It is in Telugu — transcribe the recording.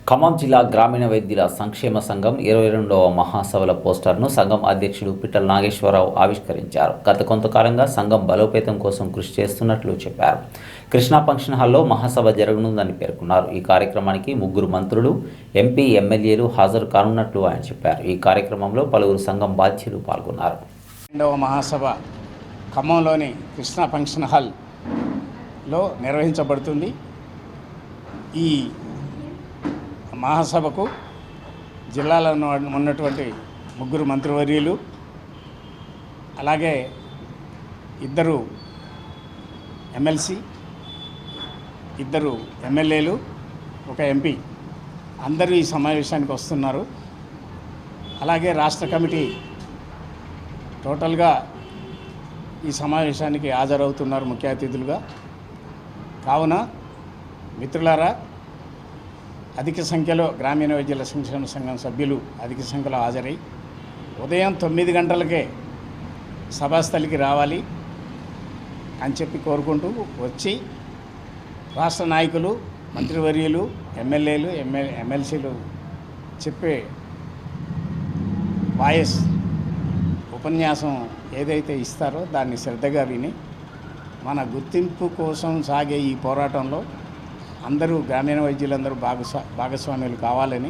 ఖమ్మం జిల్లా గ్రామీణ వైద్యుల సంక్షేమ సంఘం 22వ మహాసభల పోస్టర్ను సంఘం అధ్యక్షుడు పిట్టల నాగేశ్వరరావు ఆవిష్కరించారు. గత కొంతకాలంగా సంఘం బలోపేతం కోసం కృషి చేస్తున్నట్లు చెప్పారు. కృష్ణా ఫంక్షన్ హాల్లో మహాసభ జరగనుందని పేర్కొన్నారు. ఈ కార్యక్రమానికి 3 మంత్రులు, ఎంపీ, ఎమ్మెల్యేలు హాజరు కానున్నట్లు ఆయన చెప్పారు. ఈ కార్యక్రమంలో పలువురు సంఘం బాధ్యులు పాల్గొన్నారు. 2వ మహాసభ ఖమ్మంలోని కృష్ణా ఫంక్షన్ హాల్లో నిర్వహించబడుతుంది. ఈ మహాసభకు జిల్లాలో ఉన్నటువంటి 3 మంత్రివర్యులు, అలాగే 2 ఎమ్మెల్సీ, 2 ఎమ్మెల్యేలు, 1 ఎంపీ అందరూ ఈ సమావేశానికి వస్తున్నారు. అలాగే రాష్ట్ర కమిటీ టోటల్గా ఈ సమావేశానికి హాజరవుతున్నారు ముఖ్య అతిథులుగా. కావున మిత్రులారా, అధిక సంఖ్యలో గ్రామీణ వైద్యుల సంక్షేమ సంఘం సభ్యులు అధిక సంఖ్యలో హాజరై ఉదయం 9 గంటలకే సభాస్థలికి రావాలి అని చెప్పి కోరుకుంటూ వచ్చి రాష్ట్ర నాయకులు, మంత్రివర్యులు, ఎమ్మెల్యేలు, ఎమ్మెల్సీలు చెప్పే వాయిస్ ఉపన్యాసం ఏదైతే ఇస్తారో దాన్ని శ్రద్ధగా విని మన గుర్తింపు కోసం సాగే ఈ పోరాటంలో అందరూ గ్రామీణ వైద్యులందరూ భాగస్వాములు కావాలని